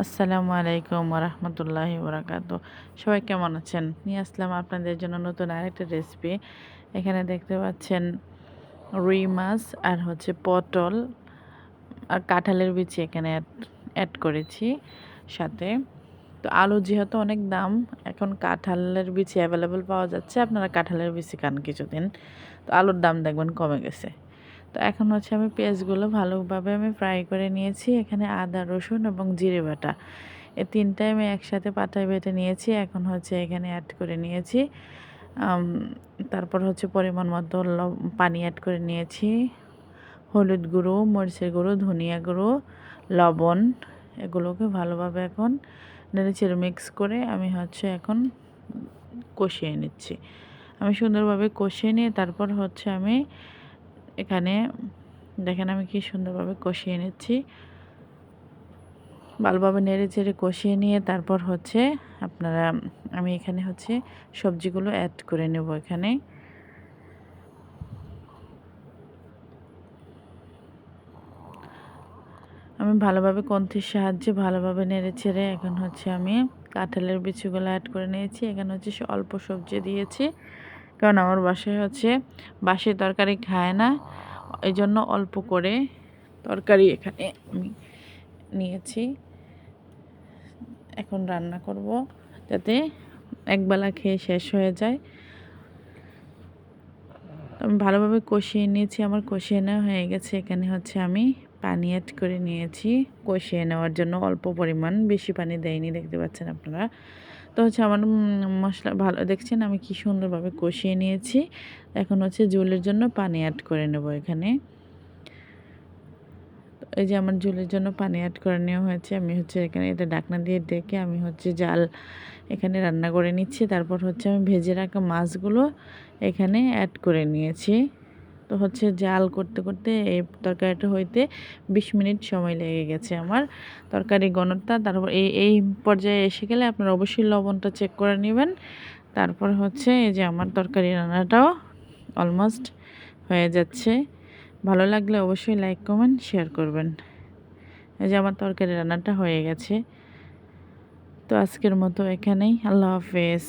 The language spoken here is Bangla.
আসসালামু আলাইকুম ওরহমতুল্লাহি ওবরাকাতুহ। সবাই কেমন আছেন? নিয়ে আসলাম আপনাদের জন্য নতুন আরেকটা রেসিপি। এখানে দেখতে পাচ্ছেন রুই মাছ আর হচ্ছে পটল আর কাঁঠালের বিচি এখানে অ্যাড করেছি সাথে। তো আলু যেহেতু অনেক দাম, এখন কাঁঠালের বিচি অ্যাভেলেবল পাওয়া যাচ্ছে। আপনারা কাঁঠালের বিচি খান কিছুদিন, তো আলুর দাম দেখবেন কমে গেছে। তো এখন হচ্ছে আমি পেঁয়াজগুলো ভালোভাবে ফ্রাই করে নিয়েছি। এখানে আদা, রসুন এবং জিরে বাটা এই তিনটাই আমি একসাথে পাটায় বেটে নিয়েছি। এখন হচ্ছে এখানে অ্যাড করে নিয়েছি। তারপর হচ্ছে পরিমাণ মতো পানি অ্যাড করে নিয়েছি। হলুদ গুঁড়ো, মরিচের গুঁড়ো, ধনিয়া গুঁড়ো, লবণ, এগুলোকে ভালোভাবে এখন নেড়েচেড়ে মিক্স করে আমি হচ্ছে এখন কষিয়ে নিচ্ছি। আমি সুন্দরভাবে কষিয়ে নিয়ে তারপর হচ্ছে আমি এখানে দেখেন আমি কি সুন্দরভাবে কষিয়ে নিচ্ছি। ভালোভাবে নেড়ে চেড়ে কষিয়ে নিয়ে তারপর হচ্ছে আপনারা আমি এখানে হচ্ছে সবজিগুলো অ্যাড করে নেব। এখানে আমি ভালোভাবে কন্থির সাহায্যে ভালোভাবে নেড়ে চেড়ে এখন হচ্ছে আমি কাঁঠালের বিচিগুলো অ্যাড করে নিয়েছি। এখানে হচ্ছে অল্প সবজি দিয়েছি, কারণ আমার বাসায় হচ্ছে বাসি তরকারি খায় না, এই জন্য অল্প করে তরকারি এখানে আমি নিয়েছি। এখন রান্না করব যাতে একবেলা খেয়ে শেষ হয়ে যায়। আমি ভালোভাবে কষিয়ে নিয়েছি, আমার কষিয়ে নেওয়া হয়ে গেছে। এখানে হচ্ছে আমি পানি অ্যাড করে নিয়েছি কষিয়ে নেওয়ার জন্য, অল্প পরিমাণ, বেশি পানি দেয়নি, দেখতে পাচ্ছেন আপনারা। তো হচ্ছে আমার মশলা ভালো দেখছেন আমি কি সুন্দরভাবে কষিয়ে নিয়েছি। এখন হচ্ছে ঝোলের জন্য পানি অ্যাড করে নেব এখানে। এই যে আমার ঝোলের জন্য পানি অ্যাড করে নেওয়া হয়েছে। আমি হচ্ছে এখানে এটা ঢাকনা দিয়ে ডেকে আমি হচ্ছে জাল এখানে রান্না করে নিচ্ছি। তারপর হচ্ছে আমি ভেজে রাখা মাছগুলো এখানে অ্যাড করে নিয়েছি। তো হচ্ছে জাল করতে করতে এই তরকারিটা হইতে 20 মিনিট সময় লেগে গেছে আমার তরকারি ঘনত্ব। তারপর এই পর্যায়ে এসে গেলে আপনারা অবশ্যই লবণটা চেক করে নেবেন। তারপর হচ্ছে এই যে আমার তরকারি রান্নাটাও অলমোস্ট হয়ে যাচ্ছে। ভালো লাগলে অবশ্যই লাইক, কমেন্ট, শেয়ার করবেন। এই যে আমার তরকারি রান্নাটা হয়ে গেছে। তো আজকের মতো এখানেই, আল্লাহ হাফেজ।